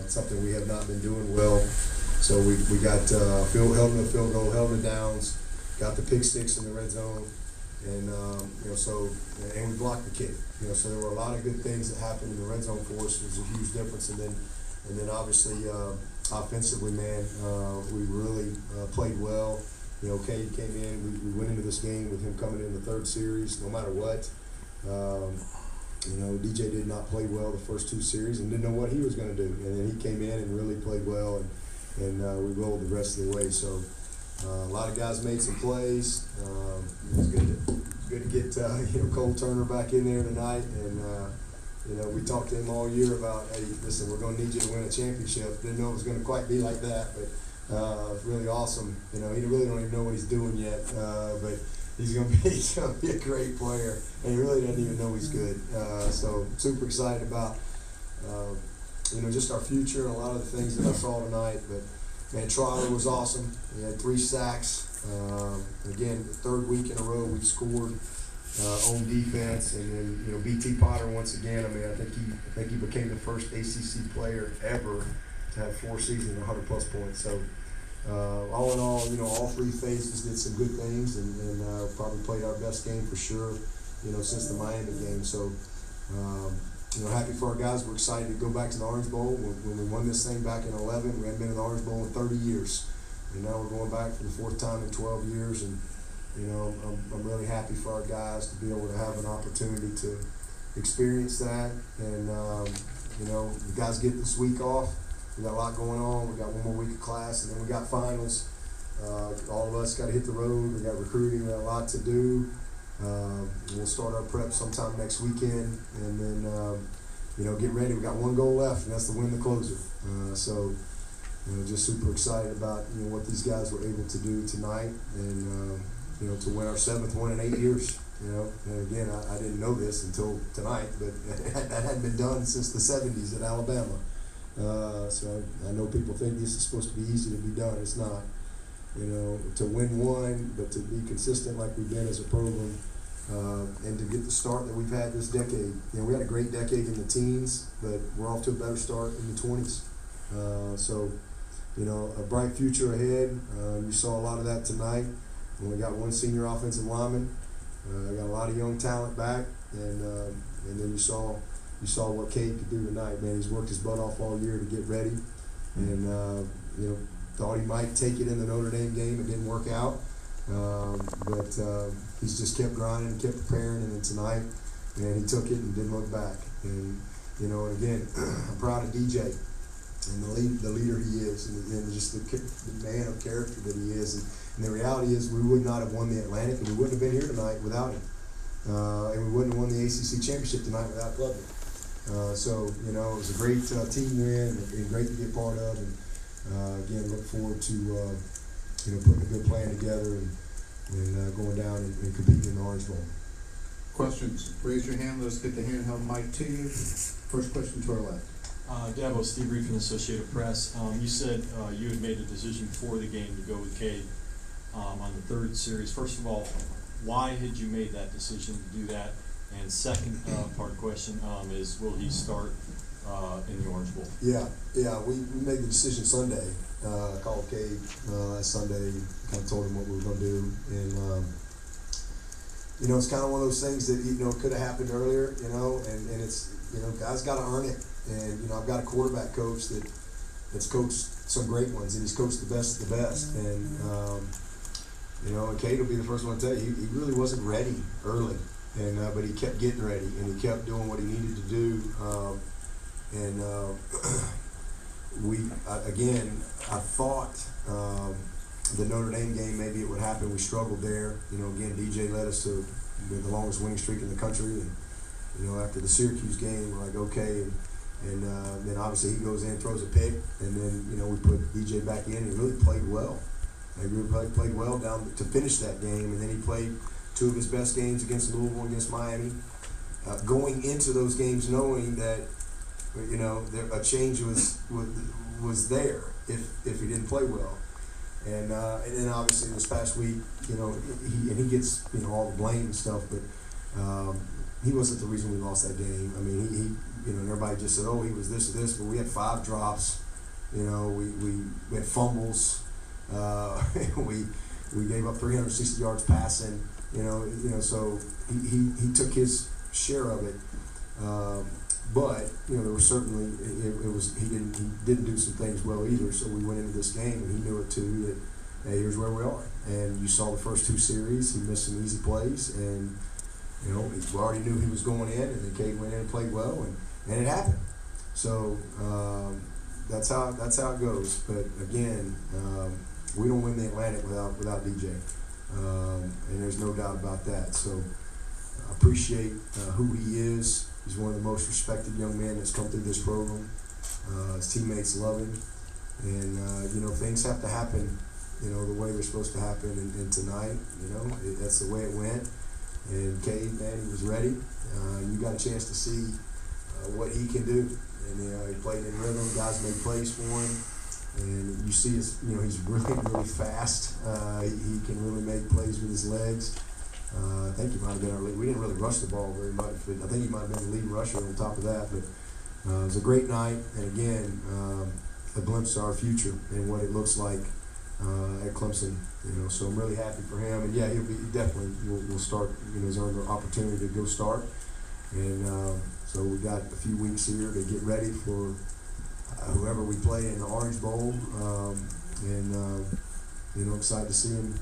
something we have not been doing well. So we got held in the field goal, held in the downs, got the pick sticks in the red zone, and and we blocked the kick. So there were a lot of good things that happened in the red zone for us. It was a huge difference, and then obviously offensively, man, we really played well. Cade came in. We went into this game with him coming in the third series, no matter what. DJ did not play well the first two series and didn't know what he was going to do. And then he came in and really played well, and we rolled the rest of the way. So a lot of guys made some plays. It was good to get Cole Turner back in there tonight. And we talked to him all year about, hey, listen, we're going to need you to win a championship. Didn't know it was going to quite be like that, but it's really awesome. He really don't even know what he's doing yet, but he's going to be a great player, and he really doesn't even know he's good. So super excited about just our future and a lot of the things that I saw tonight. But man, Trotter was awesome. He had 3 sacks. Again, the third week in a row we've scored on defense, and then BT Potter once again. I mean, I think he became the first ACC player ever to have 4 seasons 100+ points. So all in all, all 3 phases did some good things, and probably played our best game for sure, since the Miami game. So happy for our guys. We're excited to go back to the Orange Bowl. When we won this thing back in 11, we hadn't been in the Orange Bowl in 30 years, and now we're going back for the 4th time in 12 years. And I'm really happy for our guys to be able to have an opportunity to experience that. And the guys get this week off. We got a lot going on. We got one more week of class, and then we got finals. All of us got to hit the road. We got recruiting. We got a lot to do. We'll start our prep sometime next weekend, and then get ready. We got one goal left, and that's to win the closer. So just super excited about what these guys were able to do tonight, and to win our 7th one in 8 years. And again, I didn't know this until tonight, but that hadn't been done since the 70s at Alabama. So I know people think this is supposed to be easy to be done. It's not. To win one, but to be consistent like we've been as a program, and to get the start that we've had this decade. We had a great decade in the teens, but we're off to a better start in the 20s. A bright future ahead. You saw a lot of that tonight. We got one senior offensive lineman. Got a lot of young talent back, and then you saw what Cade could do tonight. Man, he's worked his butt off all year to get ready, and thought he might take it in the Notre Dame game. It didn't work out, but he's just kept grinding and kept preparing, and then tonight, man, he took it and didn't look back. And and again, I'm proud of DJ and the leader he is, and just the man of character that he is. And the reality is, we would not have won the Atlantic, and we wouldn't have been here tonight without him. And we wouldn't have won the ACC championship tonight without Clubber. So it was a great team win, and great to be a part of. And again, look forward to putting a good plan together and going down and competing in the Orange Bowl. Questions? Raise your hand. Let's get the handheld mic to you. First question to our left. Dabo, Steve Reed from the Associated Press. You said you had made a decision before the game to go with Cade on the 3rd series. First of all, why had you made that decision to do that? And second part question is, will he start in the Orange Bowl? Yeah. We made the decision Sunday. I called Cade last Sunday, kind of told him what we were going to do, and it's kind of one of those things that could have happened earlier, and it's guys got to earn it, and I've got a quarterback coach that's coached some great ones, and he's coached the best of the best, and and Cade will be the first one to tell you he really wasn't ready early, and but he kept getting ready, and he kept doing what he needed to do. I thought the Notre Dame game, maybe it would happen. We struggled there. Again, DJ led us to the longest winning streak in the country, and after the Syracuse game, we're like, okay, and then obviously he goes in, throws a pick, and then we put DJ back in, and he really played well. He really played well down to finish that game, and then he played 2 of his best games against Louisville and against Miami. Going into those games knowing that a change was there if he didn't play well, and then obviously this past week, he gets all the blame and stuff, but he wasn't the reason we lost that game. I mean, and everybody just said, oh, he was this or this, but we had 5 drops. We had fumbles. We gave up 360 yards passing. So he took his share of it. But there was certainly he didn't do some things well either. So we went into this game and he knew it too, that hey, here's where we are. And you saw the first 2 series, he missed some easy plays, and we already knew he was going in, and then Cade went in and played well, and it happened. So that's how it goes. But again, we don't win the Atlantic without DJ, and there's no doubt about that. So I appreciate who he is. He's one of the most respected young men that's come through this program. His teammates love him, and things have to happen, the way they're supposed to happen. And tonight, that's the way it went. And Cade, man, he was ready. You got a chance to see what he can do. And he played in rhythm. Guys made plays for him. And you see he's really, really fast. He can really make plays with his legs. I think he might have been our lead. We didn't really rush the ball very much. I think he might have been the lead rusher on top of that. But it was a great night. And again, a glimpse of our future and what it looks like at Clemson. So I'm really happy for him. And yeah, he definitely will start. He's earned the opportunity to go start. And so we got a few weeks here to get ready for whoever we play in the Orange Bowl. Excited to see him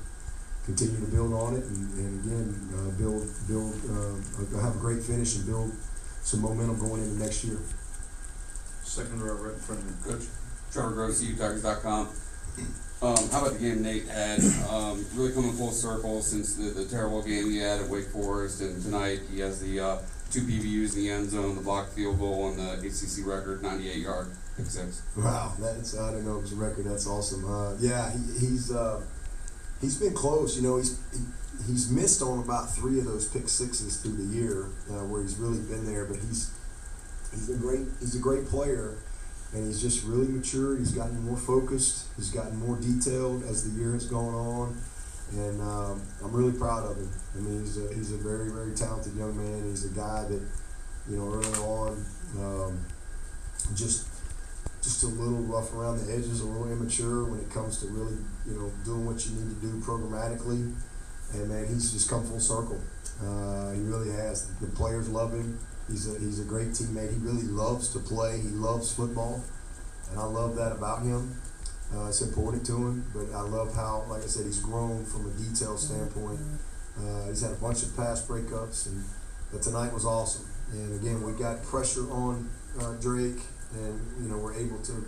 continue to build on it, and again, have a great finish and build some momentum going into next year. Second row right in front of me. Coach Trevor Gross, UTaggers.com. How about the game Nate had? Really coming full circle since the terrible game he had at Wake Forest, and tonight he has the 2 PBUs in the end zone, the blocked field goal, and the ACC record 98-yard pick 6. Wow, I didn't know it was a record. That's awesome. He's been close. He's missed on about 3 of those pick 6s through the year, where he's really been there. But he's a great player, and he's just really matured. He's gotten more focused. He's gotten more detailed as the year has gone on, and I'm really proud of him. I mean, he's a very, very talented young man. He's a guy that early on just a little rough around the edges, a little immature when it comes to really, doing what you need to do programmatically. And man, he's just come full circle. He really has. The players love him. He's a great teammate. He really loves to play. He loves football, and I love that about him. It's important to him, but I love how, like I said, he's grown from a detail standpoint. He's had a bunch of pass breakups, but tonight was awesome. And again, we got pressure on Drake. And we're able to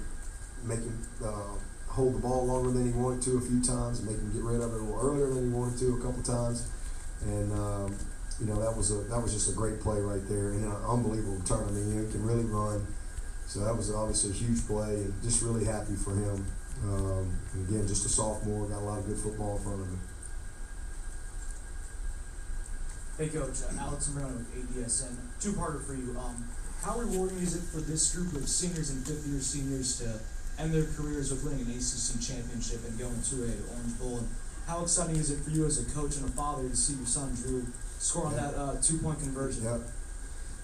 make him hold the ball longer than he wanted to a few times, and make him get rid of it a little earlier than he wanted to a couple times. And that was just a great play right there, and an unbelievable return. I mean, he can really run. So that was obviously a huge play, and just really happy for him. And again, just a sophomore, got a lot of good football in front of him. Hey Coach, Alex Moreno with ADSN. 2-parter for you. How rewarding is it for this group of seniors and 5th-year seniors to end their careers with winning an ACC championship and going to an Orange Bowl? And how exciting is it for you as a coach and a father to see your son Drew score on that 2-point conversion? Yep.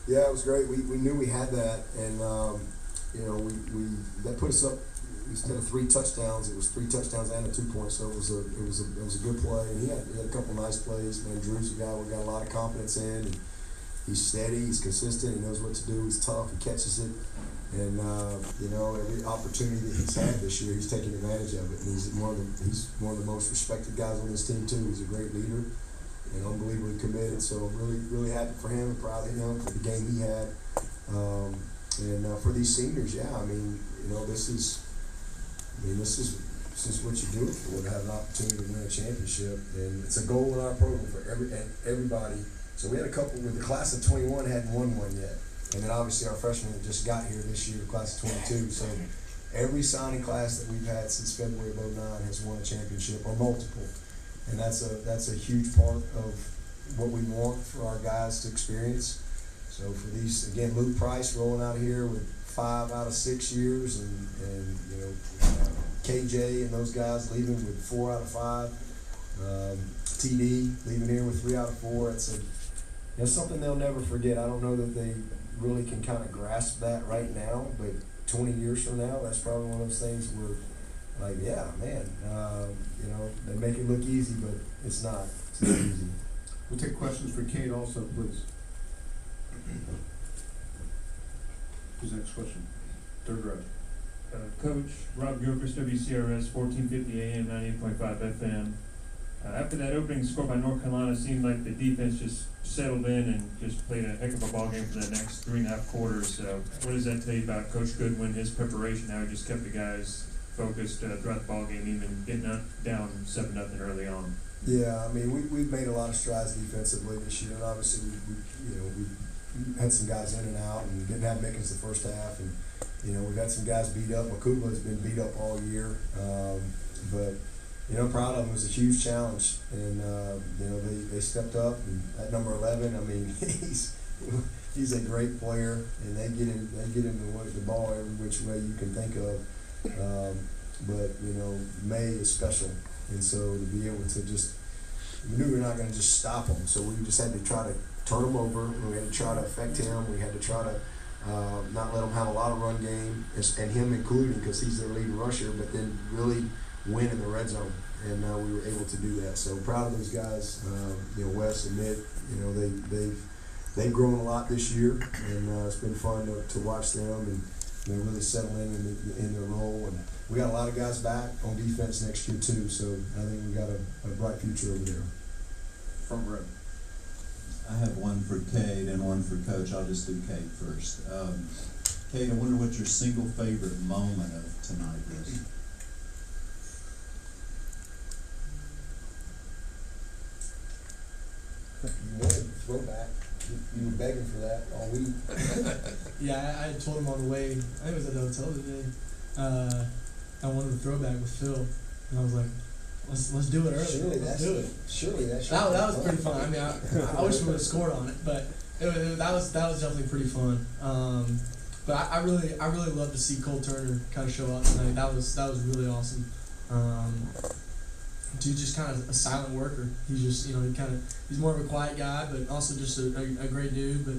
Yeah, it was great. We knew we had that, and that put us up. Instead of 3 touchdowns, it was 3 touchdowns and a 2-point. So it was a good play. And he had a couple nice plays. Man, Drew's a guy we got a lot of confidence in. And he's steady. He's consistent. He knows what to do. He's tough. He catches it. And every opportunity that he's had this year, he's taking advantage of it. And he's one of the most respected guys on this team too. He's a great leader and unbelievably committed. So I'm really, really happy for him and proud of him for the game he had. And for these seniors, yeah, I mean, this is what you do it for, to have an opportunity to win a championship. And it's a goal in our program for everybody. So we had a couple with the class of 21 hadn't won one yet. And then obviously our freshmen that just got here this year, the class of 22. So every signing class that we've had since February of 2009 has won a championship or multiple. And that's a huge part of what we want for our guys to experience. So for these, again, Luke Price rolling out of here with 5 out of 6 years, and KJ and those guys leaving with 4 out of 5. TD leaving here with 3 out of 4. It's something they'll never forget. I don't know that really can kind of grasp that right now, but 20 years from now, that's probably one of those things where, like, yeah, man, you know, they make it look easy, but it's not. It's not easy. We'll take questions for Kate also, please. Who's the next question? Third row. Coach, Rob Gilchrist, WCRS, 1450 AM, 98.5 FM. After that opening score by North Carolina, it seemed like the defense just settled in and just played a heck of a ball game for the next 3.5 quarters. What does that tell you about Coach Goodwin, his preparation, how he just kept the guys focused throughout the ball game, even getting down 7-0 early on? Yeah, I mean, we've made a lot of strides defensively this year, and obviously we had some guys in and out and didn't have Mickens the first half, and you know, we've had some guys beat up. Makuba has been beat up all year, but you know, proud of him. It was a huge challenge, and you know, they stepped up. And at number 11, I mean, he's a great player, and they get him the ball every which way you can think of. But you know, May is special, and so to be able to just, we knew we were not going to just stop him, so we just had to try to turn him over. We had to try to affect him. We had to try to not let him have a lot of run game, and him including, because he's their leading rusher, but then really win in the red zone, and we were able to do that. So proud of those guys. You know, Wes and Mick, you know, they've grown a lot this year, and it's been fun to watch them and you know, really settle in their role. And we got a lot of guys back on defense next year too, so I think we got a bright future over there. Front row. I have one for Cade and one for Coach. I'll just do Cade first. Cade, I wonder what your single favorite moment of tonight is. You wanted a throwback. You were begging for that all week. Yeah, I told him on the way, I think it was at the hotel today, I wanted a throwback with Phil, and I was like, let's do it early. Let's do it. Surely that That was pretty fun. I mean, I wish we would have scored on it, but that was definitely pretty fun. But I really love to see Cole Turner kind of show up tonight. That was really awesome. Dude, just kind of a silent worker. He's just, you know, he's more of a quiet guy, but also just a great dude. But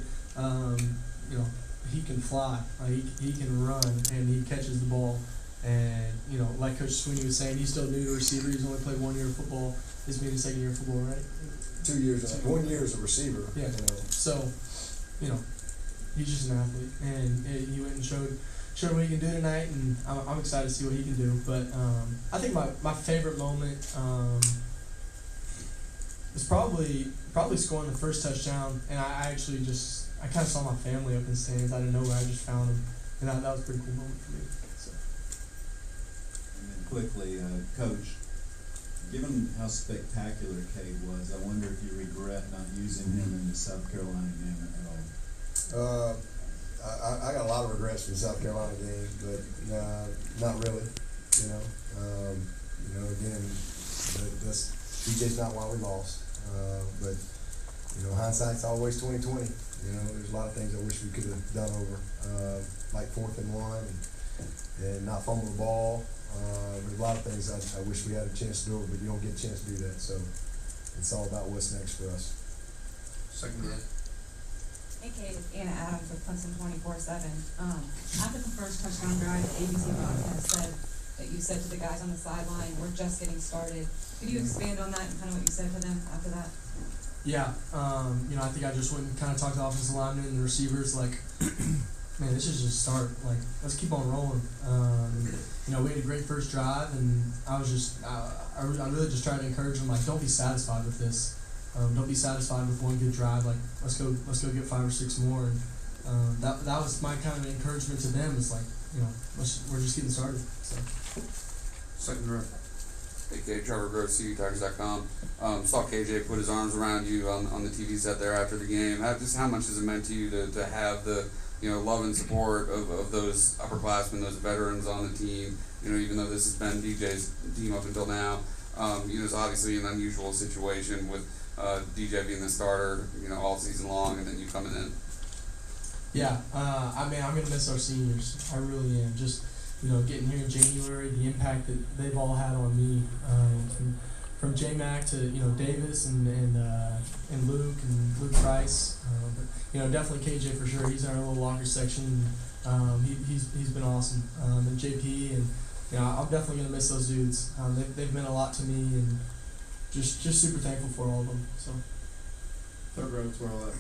you know, he can fly. Like he can run, and he catches the ball. And you know, like Coach Sweeney was saying, he's still new to receiver. He's only played 1 year of football. This being his second year of football, right? 2 years. 1 year as a receiver. Yeah. You know. So, you know, he's just an athlete, and he went and showed what he can do tonight, and I'm excited to see what he can do. But I think my favorite moment was probably scoring the first touchdown, and I actually I kind of saw my family up in the stands out of nowhere. I just found them, and that was a pretty cool moment for me. So. And then quickly, Coach, given how spectacular Cade was, I wonder if you regret not using him in the South Carolina game at all. I got a lot of regrets from the South Carolina game, but not really. You know, again, that's DJ's not why we lost. But you know, hindsight's always 20/20. You know, there's a lot of things I wish we could have done over, like 4th and 1, and not fumble the ball. There's a lot of things I wish we had a chance to do over, but you don't get a chance to do that. So it's all about what's next for us. Second row. Hey Kate, it's Anna Adams with Clemson 24/7. After the first touchdown drive, the ABC broadcast said that you said to the guys on the sideline, "We're just getting started." Could you expand on that and kind of what you said to them after that? Yeah, you know, I think I just went and kind of talked to the offensive linemen and the receivers, like, man, this is just start. Like, let's keep on rolling. You know, we had a great first drive, and I was just, I really just tried to encourage them, like, don't be satisfied with this. Don't be satisfied with one good drive. Like, let's go get 5 or 6 more. And that was my kind of encouragement to them. It's like, you know, we're just getting started. So. Second row. Hey, Trevor Gross, CUTigers.com. Saw KJ put his arms around you on the TV set there after the game. How much has it meant to you to have the, you know, love and support of those upperclassmen, those veterans on the team? You know, even though this has been DJ's team up until now, you know, it's obviously an unusual situation with DJ being the starter, you know, all season long, and then you coming in. Yeah, I mean, I'm gonna miss our seniors. I really am. Just, you know, getting here in January, the impact that they've all had on me, from J Mac to Davis and Luke Price. But definitely KJ for sure. He's in our little locker section. He's been awesome. And JP and I'm definitely gonna miss those dudes. They've meant a lot to me and just super thankful for all of them. So. Third row twirl.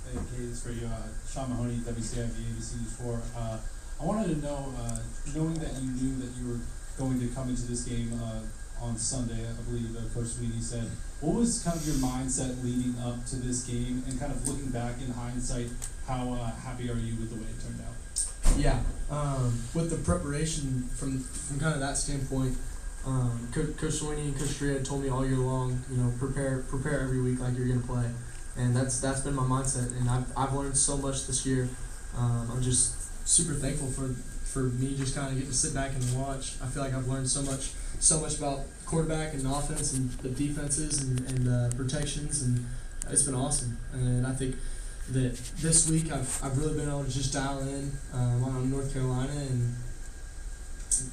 Hey, Kate, it's for you. Sean Mahoney, WCIV, ABC News 4. I wanted to know, knowing that you knew that you were going to come into this game on Sunday, I believe Coach Sweeney said, what was kind of your mindset leading up to this game, and kind of looking back in hindsight, how happy are you with the way it turned out? Yeah, with the preparation from kind of that standpoint, Coach Sweeney and Coach Stria had told me all year long, prepare every week like you're gonna play. And that's been my mindset, and I've learned so much this year. I'm just super thankful for me just kind of getting to sit back and watch. I feel like I've learned so much about quarterback and offense and the defenses and protections, and it's been awesome. And I think that this week I've really been able to just dial in on North Carolina, and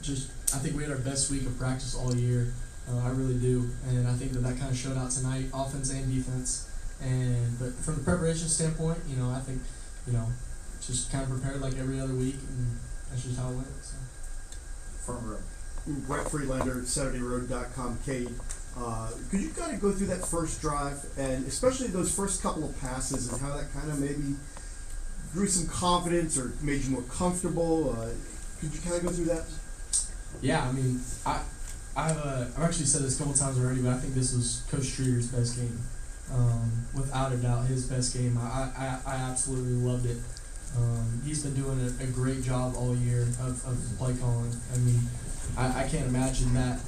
just I think we had our best week of practice all year. I really do, and I think that kind of showed out tonight, offense and defense. But from the preparation standpoint, I think, just kind of prepared like every other week, and that's just how it went. So. Front row. Brett Freelander, SaturdayRoad.com. Kate, could you kind of go through that first drive, and especially those first couple of passes, and how that kind of maybe grew some confidence or made you more comfortable? Could you kind of go through that? Yeah, I mean, I've actually said this a couple times already, but I think this was Coach Streeter's best game. Without a doubt, his best game. I absolutely loved it. He's been doing a great job all year of play calling. I mean, I can't imagine that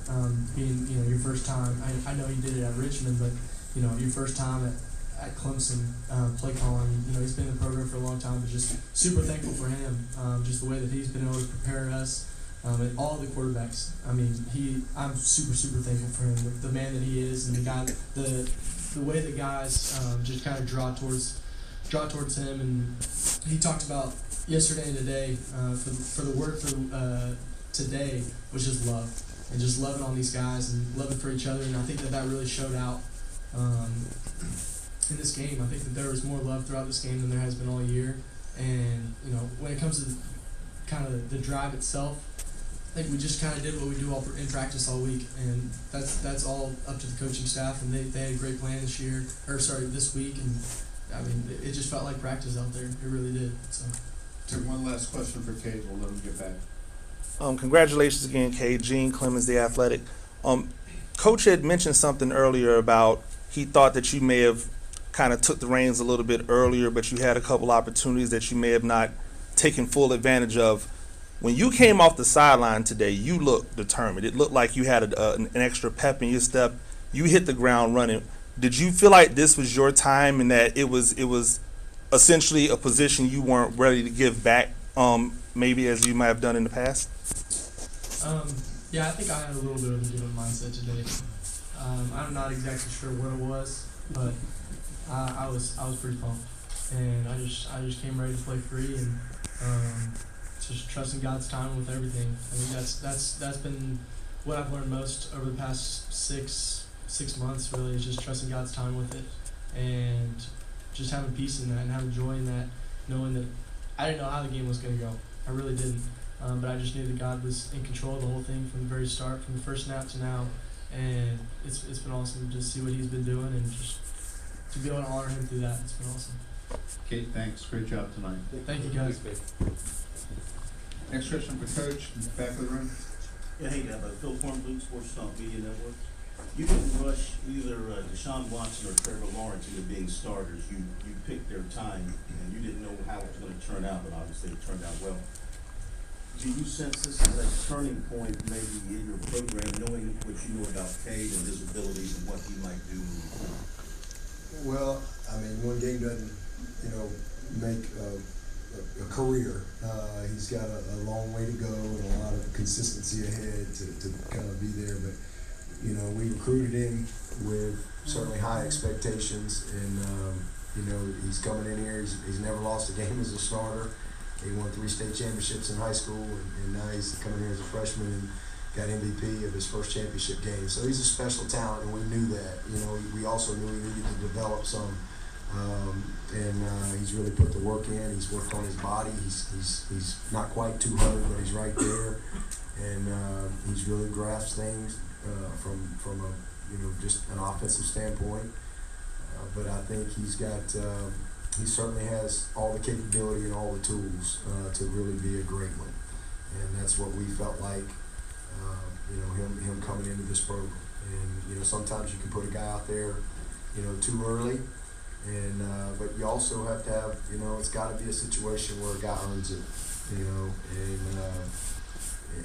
being your first time. I know he did it at Richmond, but your first time at Clemson play calling. He's been in the program for a long time, but just super thankful for him. Just the way that he's been able to prepare us. And all the quarterbacks. I mean, I'm super thankful for him. The man that he is, and the way the guys just kind of draw towards him. And he talked about yesterday and today for the word for today was just love, and just loving on these guys and loving for each other. And I think that really showed out in this game. I think that there was more love throughout this game than there has been all year. And when it comes to kind of the drive itself, I think we just kind of did what we do in practice all week, and that's all up to the coaching staff. And they had a great plan this week, and I mean it just felt like practice out there. It really did. So. Take one last question for Kate. We'll let him get back. Congratulations again, Kate. Gene Clemens, The Athletic. Coach had mentioned something earlier about he thought that you may have kind of took the reins a little bit earlier, but you had a couple opportunities that you may have not taken full advantage of. When you came off the sideline today, you looked determined. It looked like you had an extra pep in your step. You hit the ground running. Did you feel like this was your time, and that it was essentially a position you weren't ready to give back, maybe as you might have done in the past? Yeah, I think I had a little bit of a different mindset today. I'm not exactly sure what it was, but I was pretty pumped, and I just came ready to play free, and just trusting God's time with everything. I mean, that's been what I've learned most over the past six months. Really, is just trusting God's time with it, and just having peace in that, and having joy in that, knowing that I didn't know how the game was going to go. I really didn't, but I just knew that God was in control of the whole thing from the very start, from the first snap to now, and it's been awesome to just see what He's been doing, and just to be able to honor Him through that. It's been awesome. Kate, thanks. Great job tonight. Thank you, guys. Next question for Coach, in the back of the room. Yeah, hey, Phil Form, Blue Sports Talk Media Network. You didn't rush either Deshaun Watson or Trevor Lawrence into being starters. You picked their time, and you didn't know how it was going to turn out, but obviously it turned out well. Do you sense this as a turning point maybe in your program, knowing what you know about Cade and his abilities and what he might do moving forward? Well, I mean, one game doesn't, make a career. He's got a long way to go and a lot of consistency ahead to kind of be there. But, we recruited him with certainly high expectations, and, he's coming in here. He's never lost a game as a starter. He won 3 state championships in high school, and now he's coming here as a freshman and got MVP of his first championship game. So he's a special talent, and we knew that. You know, we also knew he needed to develop some. He's really put the work in. He's worked on his body. He's not quite 200, but he's right there, and he's really grasped things from a just an offensive standpoint. But I think he certainly has all the capability and all the tools to really be a great one, and that's what we felt like. Him coming into this program, and sometimes you can put a guy out there, too early. And but you also have to have, it's got to be a situation where a guy earns it, and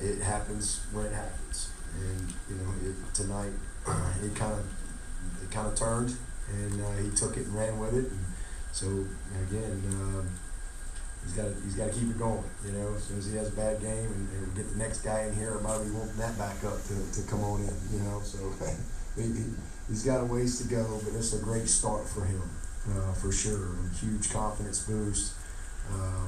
it happens when it happens. And tonight it kind of turned, and he took it and ran with it. And so again, he's got to keep it going. As soon as he has a bad game and get the next guy in here, might be wanting that back up to come on in. So he's got a ways to go, but it's a great start for him. For sure, a huge confidence boost, I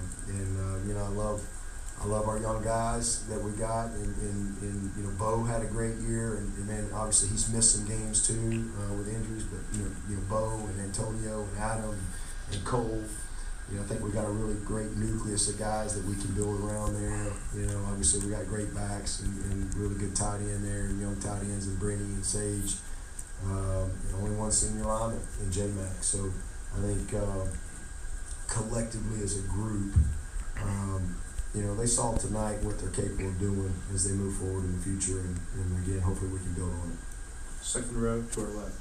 love our young guys that we got, and Bo had a great year, and man, obviously he's missed some games too with injuries, but Bo and Antonio and Adam and Cole, I think we got a really great nucleus of guys that we can build around there. Obviously we got great backs and really good tight end there, and young tight ends and Brittany and Sage. Only one senior lineman in J-Mac. So I think collectively as a group, they saw tonight what they're capable of doing as they move forward in the future, and again, hopefully we can build on it. Second row to our left.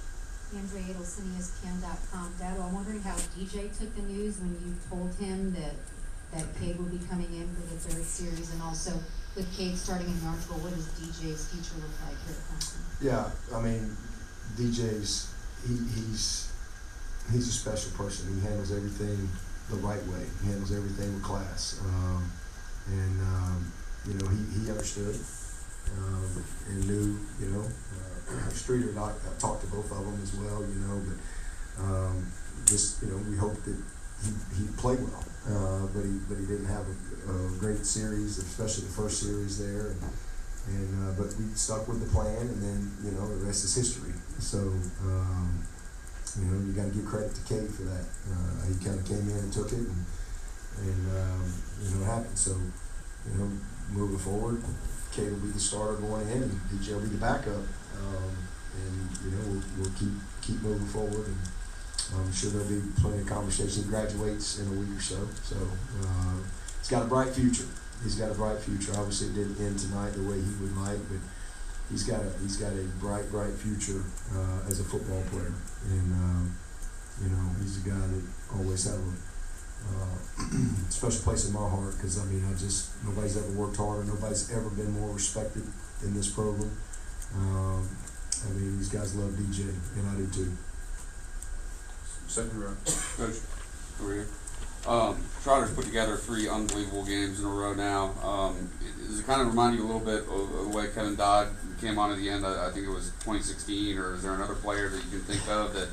Andre Adelson, ESPN.com. Dado, I'm wondering how DJ took the news when you told him that Cade would be coming in for the third series, and also with Cade starting in Marshall, what does DJ's future look like here at Clemson? Yeah, I mean, DJ's he's a special person. He handles everything the right way. He handles everything with class, he understood and knew. Streeter and I talked to both of them as well. But we hope that he played well, but he didn't have a great series, especially the first series there. But we stuck with the plan, and then the rest is history. So you got to give credit to Cade for that. He kind of came in and took it, and it happened. So moving forward, Cade will be the starter going in, and DJ will be the backup. We'll keep moving forward, and I'm sure there'll be plenty of conversation. He graduates in a week or so, he's got a bright future. He's got a bright future. Obviously, it didn't end tonight the way he would like, but he's got a bright future as a football player. And he's a guy that always had a special place in my heart, because nobody's ever worked harder. Nobody's ever been more respected in this program. These guys love DJ, and I do too. Second row. Coach, over here. Trotter's put together 3 unbelievable games in a row now. Does it kind of remind you a little bit of the way Kevin Dodd came on at the end? I think it was 2016, or is there another player that you can think of that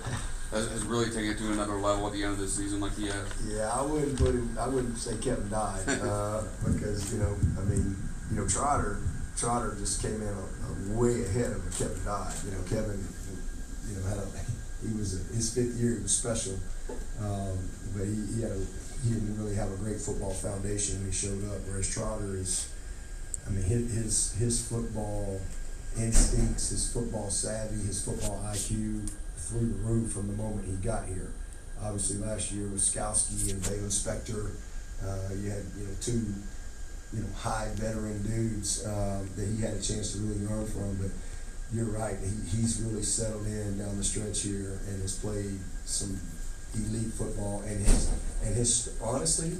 has really taken it to another level at the end of this season like he has? Yeah, I wouldn't say Kevin Dodd because Trotter just came in way ahead of Kevin Dodd. Kevin, his 5th year, he was special, but he didn't really have a great football foundation when he showed up. Whereas Trotter is, his football instincts, his football savvy, his football IQ through the roof from the moment he got here. Obviously, last year was Skowski and Baylon Spector. You had 2 high veteran dudes that he had a chance to really learn from. But you're right, he's really settled in down the stretch here and has played some elite football. And his honestly,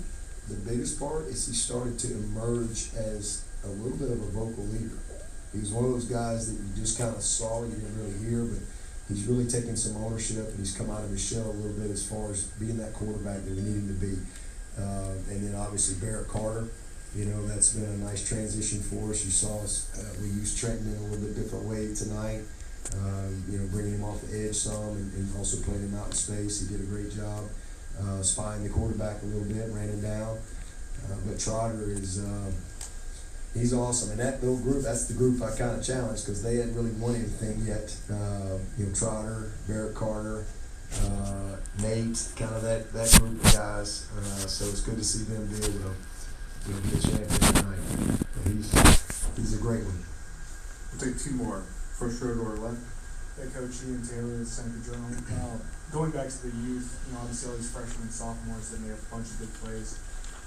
the biggest part is he started to emerge as a little bit of a vocal leader. He was one of those guys that you just kind of saw, you didn't really hear, but he's really taken some ownership, and he's come out of his shell a little bit as far as being that quarterback that we need him to be. And then obviously Barrett Carter, that's been a nice transition for us. You saw us, we used Trenton in a little bit different way tonight, bringing him off the edge some and also playing him out in space. He did a great job spying the quarterback a little bit, ran him down. But Trotter is, he's awesome. And that little group, that's the group I kind of challenged because they hadn't really won anything yet. Trotter, Barrett Carter, Nate, kind of that group of guys. So it's good to see them be able to be a champion tonight. But he's a great one. We'll take two more. First row to our left. Hey, Coach Ian Taylor, Seneca Journal. Going back to the youth, obviously all these freshmen and sophomores that made a bunch of big plays.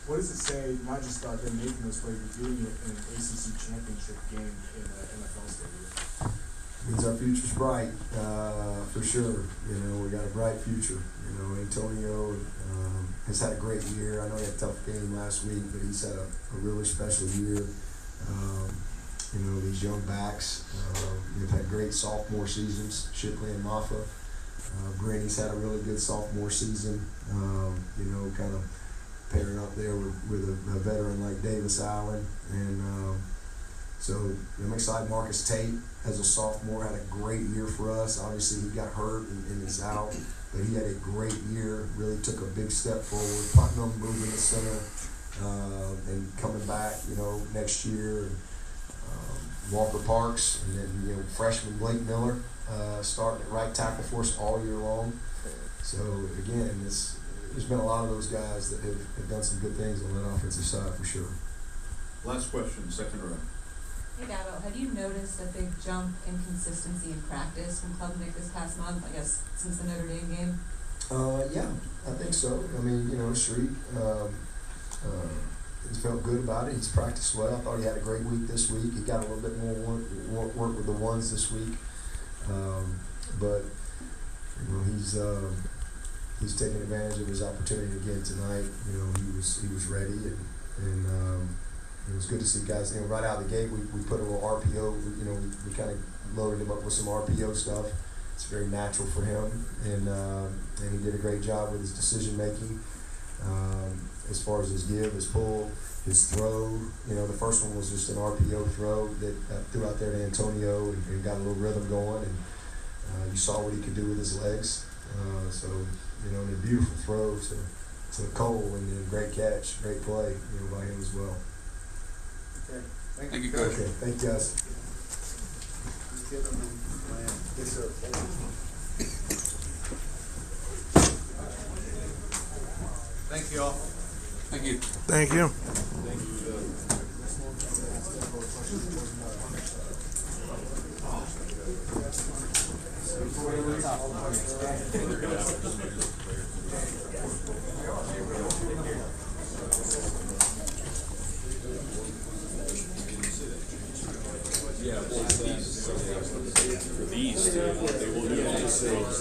What does it say, not just about them making those plays, but doing it in an ACC championship game in an NFL stadium? Means our future's bright, for sure. We got a bright future. Antonio has had a great year. I know he had a tough game last week, but he's had a really special year. These young backs, they've had great sophomore seasons, Shipley and Maffa. Granny's had a really good sophomore season, kind of pairing up there with a veteran like Davis Allen. And so I'm excited. Marcus Tate, as a sophomore, had a great year for us. Obviously, he got hurt and is out, but he had a great year, really took a big step forward. Putnam moving to center and coming back, next year. And, Walker Parks, and then freshman Blake Miller starting at right tackle for us all year long. So again, there's been a lot of those guys that have done some good things on that offensive side for sure. Last question, second row. Hey Gabo, have you noticed a big jump in consistency in practice from Club Nick this past month, I guess, since the Notre Dame game? Yeah, I think so. Street, he's felt good about it. He's practiced well. I thought he had a great week this week. He got a little bit more work with the ones this week. But he's taking advantage of his opportunity again tonight. He was ready, and it was good to see guys. Right out of the gate, we put a little RPO. We kind of loaded him up with some RPO stuff. It's very natural for him, and he did a great job with his decision making. As far as his give, his pull, his throw, the first one was just an RPO throw that threw out there to Antonio and got a little rhythm going, and you saw what he could do with his legs. And a beautiful throw to Cole, and then great catch, great play, by him as well. Okay. Thank you, Coach. Okay, thank you guys. Yes, sir. Thank you all. Thank you. Thank you. Thank you.